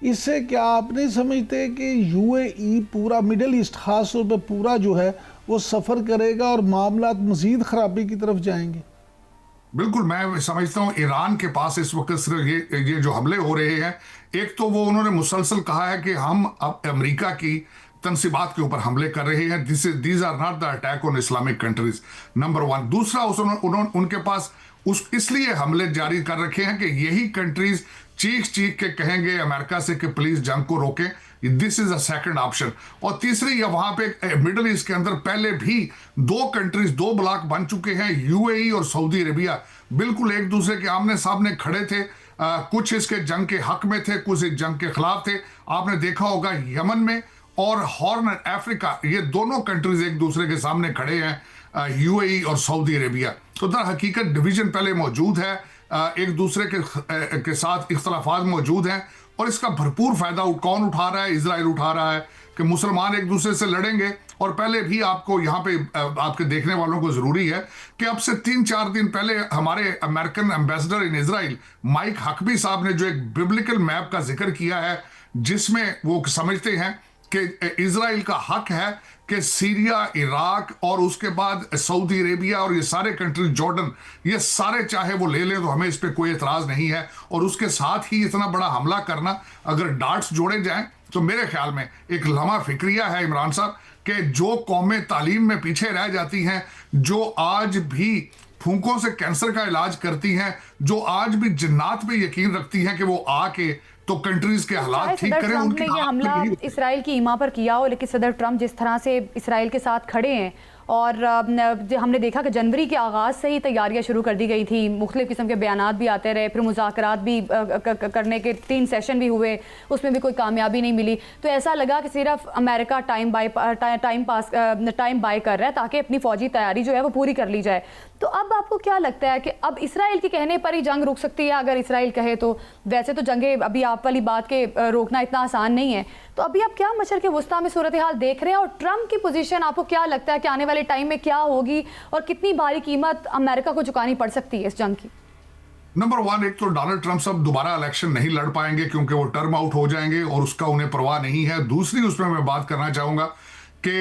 इससे क्या आप नहीं समझते कि यूएई पूरा मिडल ईस्ट ख़ास तौर पर पूरा जो है वो सफ़र करेगा और मामला मज़ीद ख़राबी की तरफ जाएंगे? बिल्कुल, मैं समझता हूं ईरान के पास इस वक्त सिर्फ ये जो हमले हो रहे हैं, एक तो वो उन्होंने मुसलसल कहा है कि हम अब अमेरिका की तनसीबात के ऊपर हमले कर रहे हैं, these are not the attack on Islamic countries, number 1। दूसरा उनके पास इसलिए हमले जारी कर रखे हैं कि यही कंट्रीज चीख के कहेंगे अमेरिका से कि प्लीज जंग को रोके, this is a second option. और तीसरी, या वहां पे मिडल ईस्ट के अंदर पहले भी 2 कंट्रीज, 2 ब्लॉक बन चुके हैं, यूएई और सऊदी अरेबिया, बिल्कुल एक दूसरे के आमने सामने खड़े थे। कुछ इसके जंग के हक में थे, कुछ इस जंग के खिलाफ थे। आपने देखा होगा यमन में और हॉर्न अफ्रीका, ये दोनों कंट्रीज एक दूसरे के सामने खड़े हैं, यूएई और सऊदी अरेबिया। तो दर हकीकत डिवीजन पहले मौजूद है, एक दूसरे के साथ इख्तलाफात मौजूद हैं, और इसका भरपूर फायदा कौन उठा रहा है? इजराइल उठा रहा है कि मुसलमान एक दूसरे से लड़ेंगे। और पहले भी आपको यहाँ पे आपके देखने वालों को जरूरी है कि अब से 3-4 दिन पहले हमारे American ambassador in Israel Mike Huckabee साहब ने जो एक बिब्लिकल मैप का जिक्र किया है, जिसमें वो समझते हैं कि इजराइल का हक है कि सीरिया, इराक और उसके बाद सऊदी अरेबिया और ये सारे कंट्री, जॉर्डन, ये सारे चाहे वो ले लें तो हमें इस पे कोई एतराज नहीं है। और उसके साथ ही इतना बड़ा हमला करना, अगर डार्ट्स जोड़े जाएं तो मेरे ख्याल में एक लम्हा फिक्रिया है इमरान साहब कि जो कौमें तालीम में पीछे रह जाती हैं, जो आज भी फूंकों से कैंसर का इलाज करती हैं, जो आज भी जिन्नात पे यकीन रखती हैं कि वो आके तो कंट्रीज के हालात ठीक करें। ट्रंप ने ये हमला इसराइल की ईमा पर किया हो, लेकिन सदर ट्रंप जिस तरह से इसराइल के साथ खड़े हैं, और हमने देखा कि जनवरी के आगाज़ से ही तैयारियां शुरू कर दी गई थी, मुख्तलिफ किस्म के बयानात भी आते रहे, फिर मुज़ाकरात भी करने के 3 सेशन भी हुए, उसमें भी कोई कामयाबी नहीं मिली। तो ऐसा लगा कि सिर्फ अमेरिका टाइम बाय कर रहा है ताकि अपनी फ़ौजी तैयारी जो है वो पूरी कर ली जाए। तो अब आपको क्या लगता है कि अब इसराइल के कहने पर ही जंग रुक सकती है? अगर इसराइल कहे तो वैसे तो जंगे, अभी आप वाली बात के रोकना इतना आसान नहीं है, तो अभी आप क्या मशर के वस्ता में सूरत हाल देख रहे हैं? और ट्रंप की पोजीशन आपको क्या लगता है कि आने वाले टाइम में क्या होगी और कितनी भारी कीमत अमेरिका को चुकानी पड़ सकती है इस जंग की? नंबर 1, एक तो डोनाल्ड ट्रंप साहब दोबारा इलेक्शन नहीं लड़ पाएंगे क्योंकि वो टर्म आउट हो जाएंगे और उसका उन्हें परवाह नहीं है। दूसरी, उसमें मैं बात करना चाहूंगा कि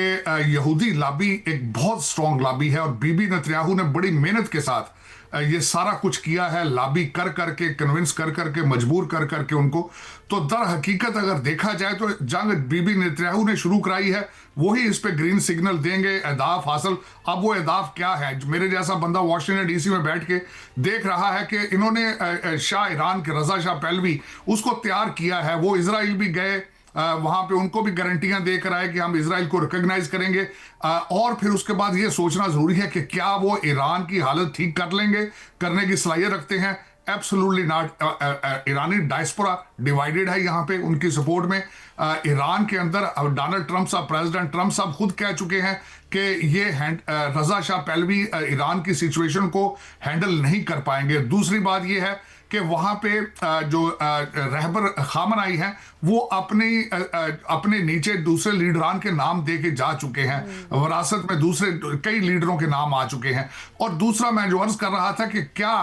यहूदी लॉबी एक बहुत स्ट्रॉन्ग लॉबी है, और बीबी नेतन्याहू ने बड़ी मेहनत के साथ ये सारा कुछ किया है, लॉबी कर करके, कन्विंस कर करके, मजबूर कर करके उनको। तो दर हकीकत अगर देखा जाए तो जंग बीबी नेतन्याहू ने शुरू कराई है, वही इस पे ग्रीन सिग्नल देंगे, अहदाफ हासिल। अब वो अहदाफ क्या है? मेरे जैसा बंदा वाशिंगटन डीसी में बैठ के देख रहा है कि इन्होंने शाह ईरान के रजा शाह पहलवी उसको तैयार किया है, वो इसराइल भी गए, वहां पे उनको भी गारंटियां देकर आए कि हम इजराइल को रिकॉग्नाइज करेंगे, और फिर उसके बाद ये सोचना जरूरी है कि क्या वो ईरान की हालत ठीक कर लेंगे, करने की सलाहियत रखते हैं, absolutely not. Irani diaspora divided है यहाँ पे उनकी सपोर्ट में। ईरान के अंदर डोनाल्ड ट्रंप साहब, प्रेसिडेंट ट्रंप साहब खुद कह चुके हैं कि ये रजा शाह पहलवी ईरान की सिचुएशन को हैंडल नहीं कर पाएंगे। दूसरी बात ये है कि वहां पे जो रहबर खामनाई हैं वो अपने नीचे दूसरे लीडरान के नाम दे के जा चुके हैं, विरासत में दूसरे कई लीडरों के नाम आ चुके हैं। और दूसरा मैं जो अर्ज कर रहा था कि क्या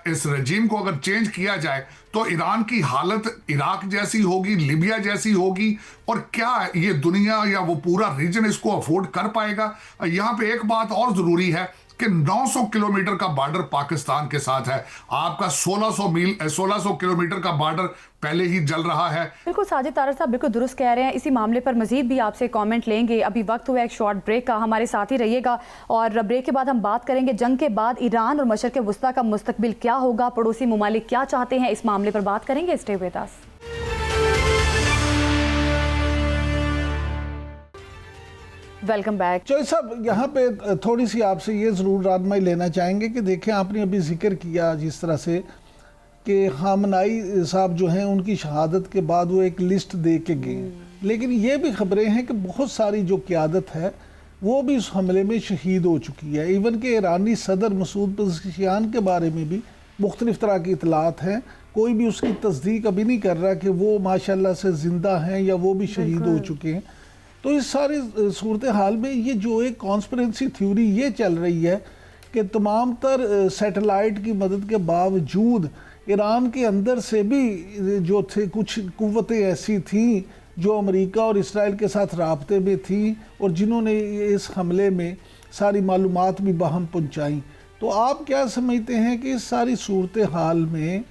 इस रजीम को अगर चेंज किया जाए तो ईरान की हालत इराक जैसी होगी, लीबिया जैसी होगी, और क्या ये दुनिया या वो पूरा रीजन इसको अफोर्ड कर पाएगा? यहाँ पे एक बात और जरूरी है कि 900 किलोमीटर का बॉर्डर पाकिस्तान के साथ है। आपका 1600 किलोमीटर का बॉर्डर पहले ही जल रहा है। बिल्कुल साजिद तारड़ साहब बिल्कुल दुरुस्त कह रहे हैं। इसी मामले पर मजीद भी आपसे कमेंट लेंगे। अभी वक्त हुआ एक शॉर्ट ब्रेक का, हमारे साथ ही रहिएगा और ब्रेक के बाद हम बात करेंगे जंग के बाद ईरान और मशरिक़ वुस्ता का मुस्तकबिल क्या होगा, पड़ोसी ममालिक क्या चाहते हैं, इस मामले पर बात करेंगे। Stay with us. Welcome back. Chaudhary साहब, यहाँ पे थोड़ी सी आपसे ये ज़रूर रादमाई लेना चाहेंगे कि देखें, आपने अभी जिक्र किया जिस तरह से कि खामनाई साहब जो हैं उनकी शहादत के बाद वो एक लिस्ट दे के गए, लेकिन ये भी खबरें हैं कि बहुत सारी जो क़यादत है वो भी उस हमले में शहीद हो चुकी है। इवन कि ईरानी सदर मसूद पेज़ेश्कियान के बारे में भी मुख्तलिफ़ तरह की इतलात हैं, कोई भी उसकी तस्दीक अभी नहीं कर रहा कि वो माशाल्लाह से ज़िंदा हैं या वो भी शहीद हो चुके हैं। तो इस सारी सूरत हाल में ये जो एक कॉन्स्पिरेंसी थ्योरी ये चल रही है कि तमाम तर सैटेलाइट की मदद के बावजूद ईरान के अंदर से भी जो थे कुछ कुव्वतें ऐसी थीं जो अमेरिका और इसराइल के साथ राब्ते में थीं और जिन्होंने इस हमले में सारी मालूमात भी बाहम पहुँचाई। तो आप क्या समझते हैं कि इस सारी सूरत हाल में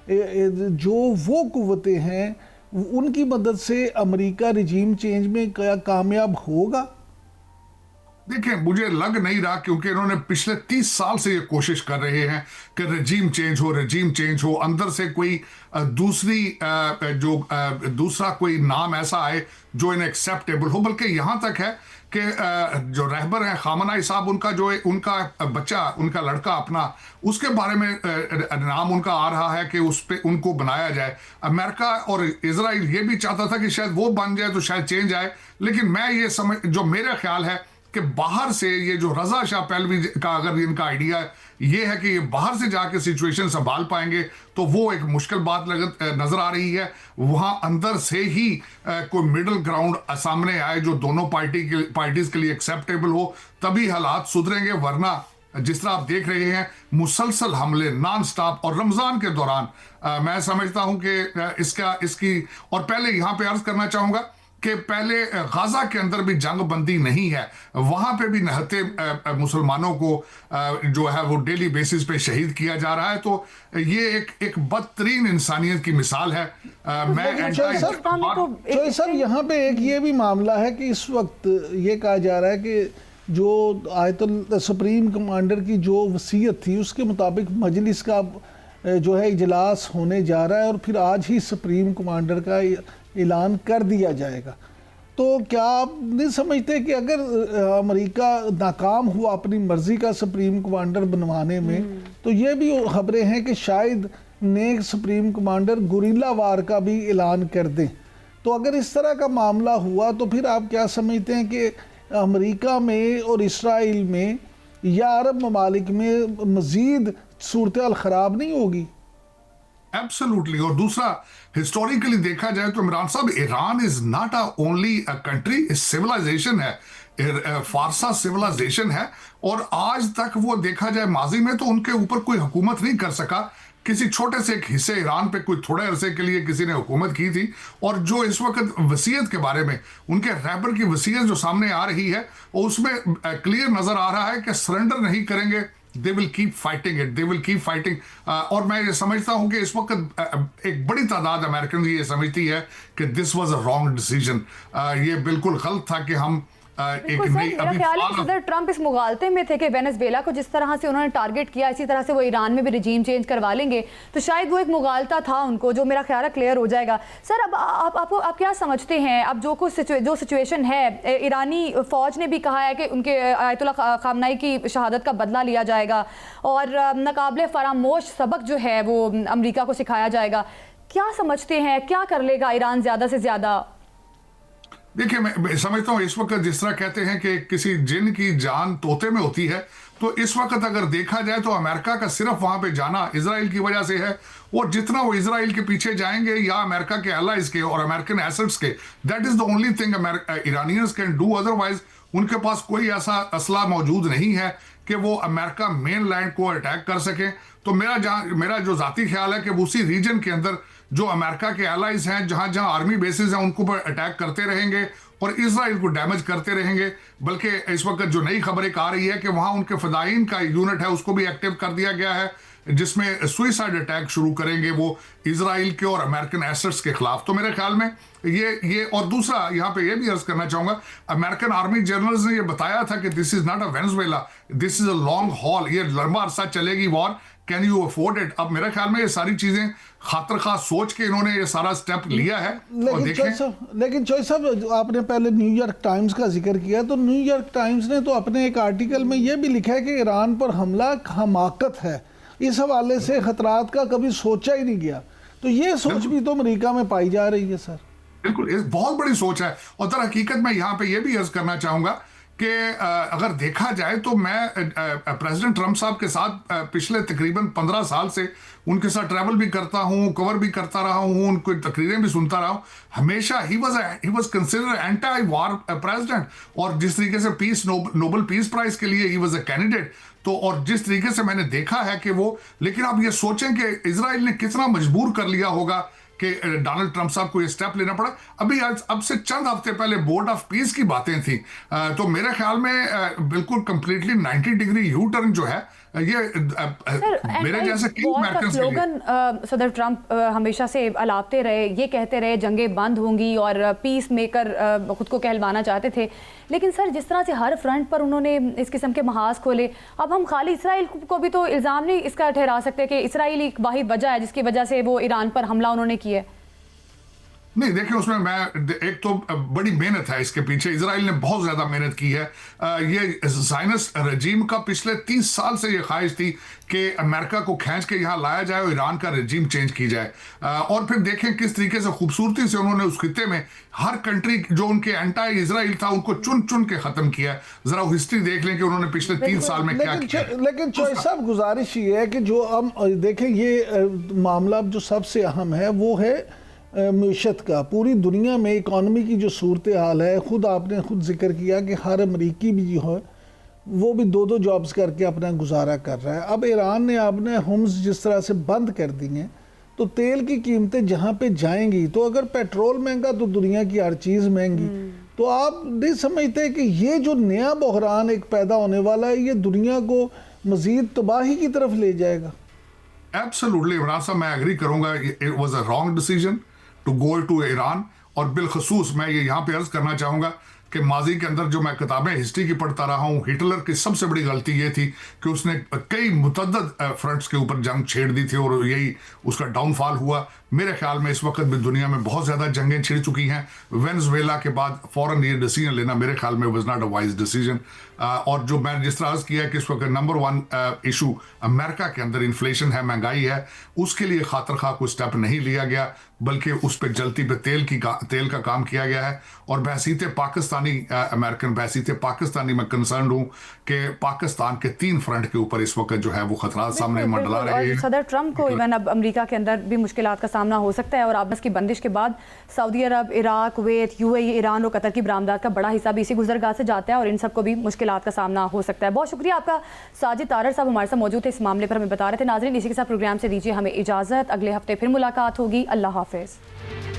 जो वो कुव्वतें हैं उनकी मदद से अमेरिका रिजीम चेंज में क्या कामयाब होगा? देखिए, मुझे लग नहीं रहा, क्योंकि इन्होंने पिछले 30 साल से ये कोशिश कर रहे हैं कि रजीम चेंज हो, अंदर से कोई दूसरा कोई नाम ऐसा आए जो इन्हें एक्सेप्टेबल हो। बल्कि यहाँ तक है कि जो रहबर हैं खामनाई साहब, उनका बच्चा, उनका लड़का अपना, उसके बारे में नाम उनका आ रहा है कि उस पे उनको बनाया जाए। अमेरिका और इजराइल ये भी चाहता था कि शायद वो बन जाए तो शायद चेंज आए, लेकिन मैं ये जो मेरा ख्याल है कि बाहर से ये जो रजा शाह पहलवी का अगर इनका आइडिया ये है कि ये बाहर से जाके सिचुएशन संभाल पाएंगे तो वो एक मुश्किल बात नजर आ रही है। वहां अंदर से ही कोई मिडिल ग्राउंड सामने आए जो दोनों पार्टीज के लिए एक्सेप्टेबल हो, तभी हालात सुधरेंगे। वरना जिस तरह आप देख रहे हैं मुसलसल हमले नॉन स्टॉप, और रमजान के दौरान मैं समझता हूं कि इसकी और पहले यहां पे अर्ज करना चाहूंगा कि पहले गाजा के अंदर भी जंग बंदी नहीं है, वहां पे भी निहत्थे मुसलमानों को जो है वो डेली बेसिस पे शहीद किया जा रहा है। तो ये एक बदतरीन इंसानियत की मिसाल है। मैं सर यहाँ पे एक ये भी मामला है कि इस वक्त ये कहा जा रहा है कि जो आयतुल सुप्रीम कमांडर की जो वसीयत थी उसके मुताबिक मजलिस का जो है इजलास होने जा रहा है और फिर आज ही सुप्रीम कमांडर का ऐलान कर दिया जाएगा। तो क्या आप नहीं समझते कि अगर अमेरिका नाकाम हुआ अपनी मर्जी का सुप्रीम कमांडर बनवाने में, तो ये भी खबरें हैं कि शायद नए सुप्रीम कमांडर गुरिल्ला वार का भी ऐलान कर दें। तो अगर इस तरह का मामला हुआ तो फिर आप क्या समझते हैं कि अमेरिका में और इसराइल में या अरब ममालिक में मज़ीद सूरत हाल ख़राब नहीं होगी? एब्सोल्युटली। और दूसरा, हिस्टोरिकली देखा जाए तो इमरान साहब, Iran is not only a country, civilization है, फारसा सिविलाइजेशन है। और आज तक वो देखा जाए माजी में तो उनके ऊपर कोई हुकूमत नहीं कर सका। किसी छोटे से एक हिस्से ईरान पे कोई थोड़े अरसे के लिए किसी ने हुकूमत की थी। और जो इस वक्त वसीयत के बारे में उनके रहबर की वसीयत जो सामने आ रही है उसमें क्लियर नजर आ रहा है कि सरेंडर नहीं करेंगे, they will keep fighting it, they will keep fighting। और मैं ये समझता हूं कि इस वक्त एक बड़ी तादाद अमेरिकन ये समझती है कि this was a wrong decision, ये बिल्कुल गलत था कि हम एक सर, नई मेरा ख्याल है कि सदर ट्रंप इस मुगालते में थे कि वेनेजुएला को जिस तरह से उन्होंने टारगेट किया, इसी तरह से वो ईरान में भी रिजीम चेंज करवा लेंगे, तो शायद वो एक मुगालता था उनको, जो मेरा ख्याल है क्लियर हो जाएगा। सर, अब आप क्या समझते हैं, अब जो सिचुएशन है, ईरानी फौज ने भी कहा है कि उनके आयतुल्लाह खामनाई की शहादत का बदला लिया जाएगा और नाकाबिले फरामोश सबक जो है वो अमेरिका को सिखाया जाएगा। क्या समझते हैं, क्या कर लेगा ईरान ज़्यादा से ज़्यादा? देखिए, मैं समझता हूँ इस वक्त जिस तरह कहते हैं कि किसी जिन की जान तोते में होती है, तो इस वक्त अगर देखा जाए तो अमेरिका का सिर्फ वहां पे जाना इजराइल की वजह से है, और जितना वो इजराइल के पीछे जाएंगे या अमेरिका के एलाइज के और अमेरिकन एसेट्स के, that is the only thing Iranians can do. Otherwise उनके पास कोई ऐसा असला मौजूद नहीं है कि वो अमेरिका मेन लैंड को अटैक कर सके। तो मेरा जो जाती ख्याल है कि उसी रीजन के अंदर जो अमेरिका के एलाइज हैं, जहां जहां आर्मी बेसिस हैं, उनको पर अटैक करते रहेंगे और इजराइल को डैमेज करते रहेंगे। बल्कि इस वक्त जो नई खबर एक आ रही है कि वहां उनके फदाइन का यूनिट है, उसको भी एक्टिव कर दिया गया है, जिसमें सुइसाइड अटैक शुरू करेंगे वो इजराइल के और अमेरिकन एसेट्स के खिलाफ। तो मेरे ख्याल में ये और दूसरा यहाँ पे ये भी अर्ज करना चाहूंगा, अमेरिकन आर्मी जनरल्स ने ये बताया था कि this is not a Venezuela, this is a long haul, ये लंबा अरसा चलेगी war, can you afford it. अब मेरे ख्याल में ये सारी चीजें खातर खा सोच के इन्होंने ये सारा स्टेप लिया है। लेकिन चौधरी साहब, आपने पहले न्यूयॉर्क टाइम्स का जिक्र किया, तो न्यूयॉर्क टाइम्स ने तो अपने एक आर्टिकल में ये भी लिखा है कि ईरान पर हमला हमाकत है, इस हवाले से खतरात का कभी सोचा ही नहीं गया। तो ये सोच भी तो अमेरिका में पाई जा रही है सर। बिल्कुल, ये बहुत बड़ी सोच है। और दर हकीकत मैं यहाँ पे ये भी अर्ज करना चाहूंगा कि अगर देखा जाए तो मैं प्रेसिडेंट ट्रंप साहब के साथ पिछले तकरीबन 15 साल से उनके साथ ट्रैवल भी करता हूं, कवर भी करता रहा हूं, उनको तकरीरें भी सुनता रहा हूं। हमेशा he was considered anti war president, और जिस तरीके से नोबेल पीस प्राइज के लिए ही वाज अ कैंडिडेट। तो और जिस तरीके से मैंने देखा है कि वो, लेकिन आप ये सोचें कि इजराइल ने कितना मजबूर कर लिया होगा कि डोनाल्ड ट्रंप साहब को ये स्टेप लेना पड़ा। अभी अब से चंद हफ्ते पहले बोर्ड ऑफ पीस की बातें थी, तो मेरे ख्याल में बिल्कुल कंप्लीटली 90 डिग्री यू टर्न जो है ये मेरे जैसे कई अमेरिकन स्लोगन सदर ट्रंप हमेशा से अलापते रहे, ये कहते रहे जंगें बंद होंगी और पीस मेकर खुद को कहलवाना चाहते थे। लेकिन सर, जिस तरह से हर फ्रंट पर उन्होंने इस किस्म के महाज खोले, अब हम खाली इसराइल को भी तो इल्ज़ाम नहीं इसका ठहरा सकते कि इसराइल एक वाहिद वजह है जिसकी वजह से वो ईरान पर हमला उन्होंने किया है। नहीं, देखिए उसमें मैं एक तो बड़ी मेहनत है इसके पीछे, इजराइल ने बहुत ज्यादा मेहनत की है। ये ज़ायनिस्ट रजीम का पिछले 30 साल से ये ख्वाहिश थी कि अमेरिका को खींच के यहाँ लाया जाए और ईरान का रजीम चेंज की जाए। और फिर देखें किस तरीके से खूबसूरती से उन्होंने उस खित्ते में हर कंट्री जो उनके एंटी इजराइल था उनको चुन चुन के खत्म किया। जरा हिस्ट्री देख लें कि उन्होंने पिछले 3 साल में क्या किया। लेकिन चौधरी साहब, गुजारिश ये है कि जो हम देखें, ये मामला जो सबसे अहम है वो है मीशत का। पूरी दुनिया में इकॉनमी की जो सूरत हाल है, आपने खुद जिक्र किया कि हर अमरीकी भी जो है वो भी 2-2 जॉब्स करके अपना गुजारा कर रहा है। अब ईरान ने अपने होम्स जिस तरह से बंद कर दिए, तो तेल की कीमतें जहाँ पे जाएंगी, तो अगर पेट्रोल महंगा तो दुनिया की हर चीज़ महंगी। तो आप नहीं समझते कि ये जो नया बहरान एक पैदा होने वाला है, ये दुनिया को मज़ीद तबाही की तरफ ले जाएगा? एब्सोल्युटली इमरान साहब, मैं एग्री करूंगा, it was a wrong decision to go to Iran. और बिलखसूस मैं ये यहाँ पे अर्ज करना चाहूंगा कि माजी के अंदर जो मैं किताबें हिस्ट्री की पढ़ता रहा हूँ, हिटलर की सबसे बड़ी गलती ये थी कि उसने कई मुतअद्दिद फ्रंट्स के ऊपर जंग छेड़ दी थी और यही उसका डाउनफॉल हुआ। मेरे ख्याल में इस वक्त भी दुनिया में बहुत ज़्यादा जंगें छिड़ चुकी हैं। वेनेजुएला के बाद फ़ौरन ये डिसीजन लेना मेरे ख्याल में was not a wise decision. और जो मैंने जिस तरह अर्ज किया कि इस वक्त नंबर 1 इशू अमेरिका के अंदर इन्फ्लेशन है, महंगाई है, उसके लिए खातर खा कोई स्टेप नहीं लिया गया, बल्कि उस पर जलती पे तेल का काम किया गया है। और बहसीत पाकिस्तानी अमेरिकन, बहसीत पाकिस्तानी मैं कंसर्न हूँ कि पाकिस्तान के 3 फ्रंट के ऊपर इस वक्त जो है वो खतरा सामने मंडला रहे हैं। सदर ट्रंप को इवन अब अमेरिका के अंदर भी मुश्किलात का सामना हो सकता है, और आपस की बंदिश के बाद सऊदी अरब, इराक, कुवैत, यूएई, ईरान और कतर की बरामदात का बड़ा हिस्सा भी इसी गुजरगाह से जाता है, और इन सबको भी मुश्किलात का सामना हो सकता है। बहुत शुक्रिया आपका साजिद तारड़ साहब हमारे साथ मौजूद थे, इस मामले पर हमें बता रहे थे। नाज़रीन, इसी के साथ प्रोग्राम से दीजिए हमें इजाज़त, अगले हफ्ते फिर मुलाकात होगी। अल्लाह हाफिज़।